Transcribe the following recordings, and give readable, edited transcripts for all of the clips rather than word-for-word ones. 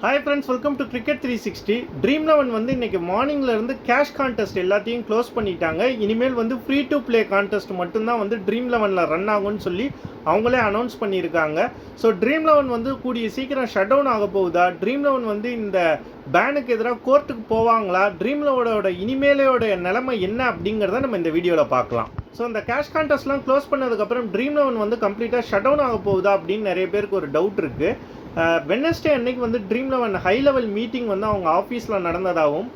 Hi friends, welcome to Cricket 360. Dream 11 வந்து இன்னைக்கு மார்னிங்ல இருந்து கேஷ் கான்டெஸ்ட் எல்லாத்தையும் க்ளோஸ் பண்ணிட்டாங்க. இனிமேல் வந்து ஃப்ரீ டு ப்ளே கான்டெஸ்ட் மட்டும்தான் வந்து ட்ரீம் 11ல ரன் ஆகும்னு சொல்லி அவங்களே அனௌன்ஸ் பண்ணியிருக்காங்க. ஸோ ட்ரீம் 11 வந்து கூடிய சீக்கிரம் ஷட் டவுன் ஆக போகுதா, ட்ரீம் 11 வந்து இந்த பேனுக்கு எதிராக கோர்ட்டுக்கு போவாங்களா, ட்ரீம் 11ஓட இனிமேலோட நிலைமை என்ன அப்படிங்கிறத நம்ம இந்த வீடியோவில் பார்க்கலாம். ஸோ இந்த கேஷ் கான்டெஸ்ட்லாம் க்ளோஸ் பண்ணதுக்கப்புறம் ட்ரீம் 11 வந்து கம்ப்ளீட்டாக ஷட் டவுன் ஆக போகுதா அப்படின்னு நிறைய பேருக்கு ஒரு டவுட் இருக்குது. வெட்னஸ்டே அன்னைக்கு வந்து ட்ரீம் 11 ஹை லெவல் மீட்டிங் வந்து அவங்க ஆஃபீஸில் நடந்ததாகவும்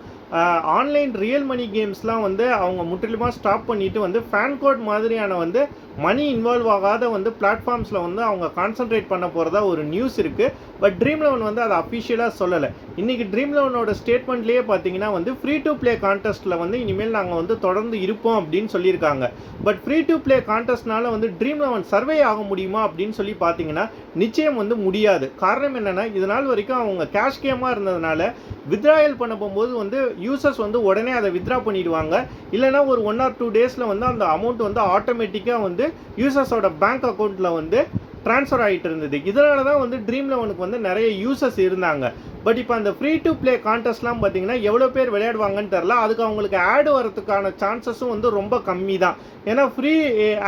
ஆன்லைன் ரியல் மணி கேம்ஸ்லாம் வந்து அவங்க முற்றிலுமாக ஸ்டாப் பண்ணிவிட்டு வந்து ஃபேன் கோட் மாதிரியான வந்து மணி இன்வால்வ் ஆகாத வந்து பிளாட்ஃபார்ம்ஸில் வந்து அவங்க கான்சன்ட்ரேட் பண்ண போகிறதா ஒரு நியூஸ் இருக்குது. பட் ட்ரீம் 11 வந்து அதை அஃபிஷியலாக சொல்லலை. இன்றைக்கி ட்ரீம் 11ஓட ஸ்டேட்மெண்ட்லேயே பார்த்தீங்கன்னா வந்து ஃப்ரீ டு ப்ளே கான்டெஸ்ட்டில் வந்து இனிமேல் நாங்கள் வந்து தொடர்ந்து இருப்போம் அப்படின்னு சொல்லியிருக்காங்க. பட் ஃப்ரீ டு ப்ளே கான்டெஸ்ட்னால வந்து ட்ரீம் 11 சர்வே ஆக முடியுமா அப்படின்னு சொல்லி பார்த்தீங்கன்னா நிச்சயம் வந்து முடியாது. காரணம் என்னென்னா, இது நாள் வரைக்கும் அவங்க கேஷ் கேமாக இருந்ததுனால வித்ராயல் பண்ண போகும்போது வந்து யூசர்ஸ் வந்து உடனே அதை வித்ரா பண்ணிடுவாங்க. இல்லைனா ஒரு 1 or 2 டேஸில் வந்து அந்த அமௌண்ட் வந்து ஆட்டோமேட்டிக்காக வந்து யூசர்ஸோட பேங்க் அக்கௌண்ட்டில் வந்து ட்ரான்ஸ்ஃபர் ஆகிட்டு இருந்தது. இதனால தான் வந்து ட்ரீம் 11க்கு வந்து நிறைய யூசர்ஸ் இருந்தாங்க. பட் இப்போ அந்த ஃப்ரீ டு ப்ளே கான்டெஸ்ட்லாம் பார்த்தீங்கன்னா எவ்வளோ பேர் விளையாடுவாங்கன்னு தெரில. அதுக்கு அவங்களுக்கு ஆடு வரதுக்கான சான்சஸும் வந்து ரொம்ப கம்மி தான். ஏன்னா ஃப்ரீ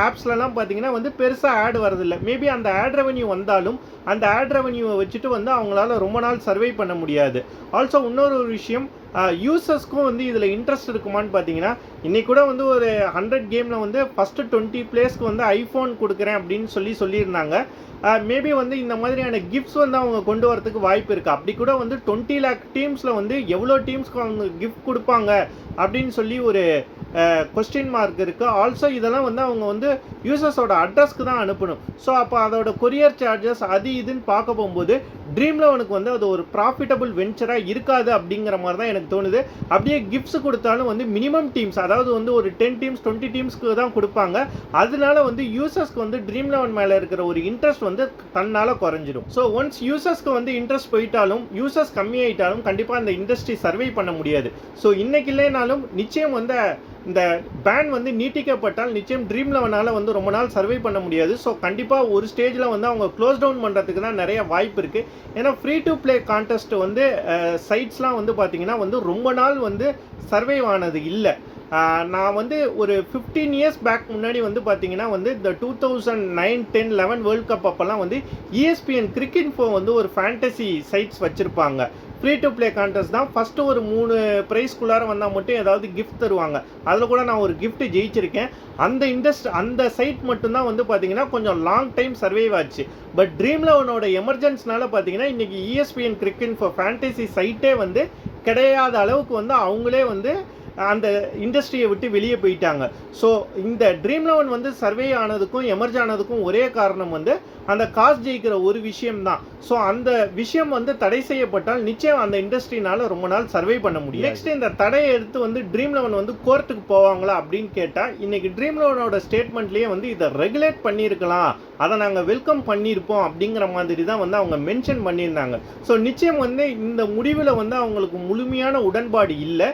ஆப்ஸ்லலாம் பார்த்தீங்கன்னா வந்து பெருசாக ஆடு வரதில்லை. மேபி அந்த ஆட் ரெவன்யூ வந்தாலும் அந்த ஆட் ரெவன்யூவை வச்சுட்டு வந்து அவங்களால ரொம்ப நாள் சர்வை பண்ண முடியாது. ஆல்சோ இன்னொரு விஷயம், யூசர்ஸ்க்கும் வந்து இதில் இன்ட்ரெஸ்ட் இருக்குமான்னு பார்த்தீங்கன்னா, இன்றைக்கி கூட வந்து ஒரு 100 கேமில் வந்து ஃபஸ்ட்டு 20 பிளேஸ்க்கு வந்து ஐஃபோன் கொடுக்குறேன் அப்படின்னு சொல்லியிருந்தாங்க. மேபி வந்து இந்த மாதிரியான கிஃப்ட்ஸ் வந்து அவங்க கொண்டு வரதுக்கு வாய்ப்பு இருக்குது. அப்படி கூட வந்து 20 lakh டீம்ஸில் வந்து எவ்வளோ டீம்ஸ்க்கு அவங்க கிஃப்ட் கொடுப்பாங்க அப்படின்னு சொல்லி ஒரு கொஸ்டின் மார்க் இருக்குது. ஆல்சோ இதெல்லாம் வந்து அவங்க வந்து யூசர்ஸோட அட்ரஸ்க்கு தான் அனுப்பணும். ஸோ அப்போ அதோட கொரியர் சார்ஜஸ் அது இதுன்னு பார்க்க போகும்போது ட்ரீம் 11க்கு வந்து அது ஒரு ப்ராஃபிட்டபிள் வெஞ்சராக இருக்காது அப்படிங்கிற மாதிரி தான் எனக்கு தோணுது. அப்படியே கிஃப்ட்ஸ் கொடுத்தாலும் வந்து மினிமம் டீம்ஸ், அதாவது வந்து ஒரு 10 டீம்ஸ் 20 டீம்ஸ்க்கு தான் கொடுப்பாங்க. அதனால வந்து யூசர்ஸ்க்கு வந்து ட்ரீம் 11 மேலே இருக்கிற ஒரு இன்ட்ரெஸ்ட் வந்து தன்னால் குறைஞ்சிடும். ஸோ ஒன்ஸ் யூசர்ஸ்க்கு வந்து இன்ட்ரெஸ்ட் போயிட்டாலும், யூசர்ஸ் கம்மியாயிட்டாலும் கண்டிப்பாக அந்த இண்டஸ்ட்ரி சர்வை பண்ண முடியாது. ஸோ இன்னைக்கு இல்லைனாலும் நிச்சயம் வந்து இந்த பேன் வந்து நீட்டிக்கப்பட்டால் நிச்சயம் ட்ரீம் 11ஆல் வந்து ரொம்ப நாள் சர்வை பண்ண முடியாது. ஸோ கண்டிப்பாக ஒரு ஸ்டேஜில் வந்து அவங்க க்ளோஸ் டவுன் பண்ணுறதுக்கு தான் நிறைய வாய்ப்பு இருக்குது. ஏன்னா ஃப்ரீ டு ப்ளே கான்டெஸ்ட் வந்து சைட்ஸ்லாம் வந்து பார்த்திங்கன்னா வந்து ரொம்ப நாள் வந்து சர்வை ஆனது இல்லை. நான் வந்து ஒரு 15 இயர்ஸ் பேக் முன்னாடி வந்து பார்த்தீங்கன்னா வந்து இந்த 2009, 10, 11 வேர்ல்ட் கப் அப்போல்லாம் வந்து ESPN கிரிக்கெட் வந்து ஒரு ஃபேண்டசி சைட்ஸ் வச்சுருப்பாங்க. ஃப்ரீ டு ப்ளே கான்டெஸ்ட் தான். ஃபஸ்ட்டு ஒரு 3 ப்ரைஸ்க்குள்ளார வந்தால் மட்டும் ஏதாவது கிஃப்ட் தருவாங்க. அதில் கூட நான் ஒரு கிஃப்ட் ஜெயிச்சிருக்கேன். அந்த சைட் மட்டும்தான் வந்து பார்த்தீங்கன்னா கொஞ்சம் லாங் டைம் சர்வைவ் ஆச்சு. பட் ட்ரீம் 11ஓட எமர்ஜென்ஸ்னால பார்த்தீங்கன்னா இன்றைக்கி ESPN கிரிக்கெட் ஃபார் ஃபேண்டசி சைட்டே வந்து கிடையாத அளவுக்கு வந்து அவங்களே வந்து அந்த இண்டஸ்ட்ரியை விட்டு வெளியே போயிட்டாங்க. ஸோ இந்த ட்ரீம் 11 வந்து சர்வே ஆனதுக்கும் எமர்ஜ் ஆனதுக்கும் ஒரே காரணம் வந்து அந்த காசு ஜெயிக்கிற ஒரு விஷயம்தான். ஸோ அந்த விஷயம் வந்து தடை செய்யப்பட்டால் நிச்சயம் அந்த இண்டஸ்ட்ரினால ரொம்ப நாள் சர்வே பண்ண முடியும். நெக்ஸ்ட் இந்த தடையை எடுத்து வந்து ட்ரீம் 11 வந்து கோர்ட்டுக்கு போவாங்களா அப்படின்னு கேட்டால், இன்னைக்கு ட்ரீம் 11ஓட ஸ்டேட்மெண்ட்லேயே வந்து இதை ரெகுலேட் பண்ணியிருக்கலாம், அதை நாங்கள் வெல்கம் பண்ணியிருப்போம் அப்படிங்கிற மாதிரி தான் வந்து அவங்க மென்ஷன் பண்ணியிருந்தாங்க. ஸோ நிச்சயம் வந்து இந்த முடிவில் வந்து அவங்களுக்கு முழுமையான உடன்பாடு இல்லை.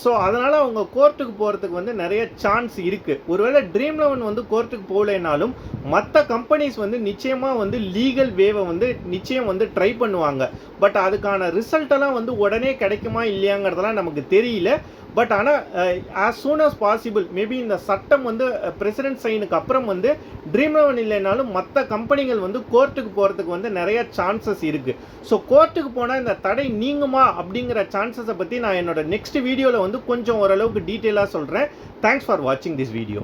ஸோ அதனால் அவங்க கோர்ட்டுக்கு போகிறதுக்கு வந்து நிறைய சான்ஸ் இருக்குது. ஒருவேளை ட்ரீம் 11 வந்து கோர்ட்டுக்கு போகலைனாலும் மற்ற கம்பெனிஸ் வந்து நிச்சயமாக வந்து லீகல் வேவை வந்து நிச்சயம் வந்து ட்ரை பண்ணுவாங்க. பட் அதுக்கான ரிசல்ட்டெல்லாம் வந்து உடனே கிடைக்குமா இல்லையாங்கிறதெல்லாம் நமக்கு தெரியல. பட் ஆனால் as soon as possible maybe இந்த சட்டம் வந்து பிரசிடென்ட் சைனுக்கு அப்புறம் வந்து ட்ரீம் 11 இல்லைனாலும் மற்ற கம்பெனிகள் வந்து கோர்ட்டுக்கு போகிறதுக்கு வந்து நிறைய சான்சஸ் இருக்குது. ஸோ கோர்ட்டுக்கு போனால் இந்த தடை நீங்குமா அப்படிங்கிற சான்சஸை பற்றி நான் என்னோட நெக்ஸ்ட் வீடியோவில் வந்து கொஞ்சம் ஓரளவுக்கு டீட்டெயிலாக சொல்கிறேன். தேங்க்ஸ் ஃபார் வாட்சிங் திஸ் வீடியோ.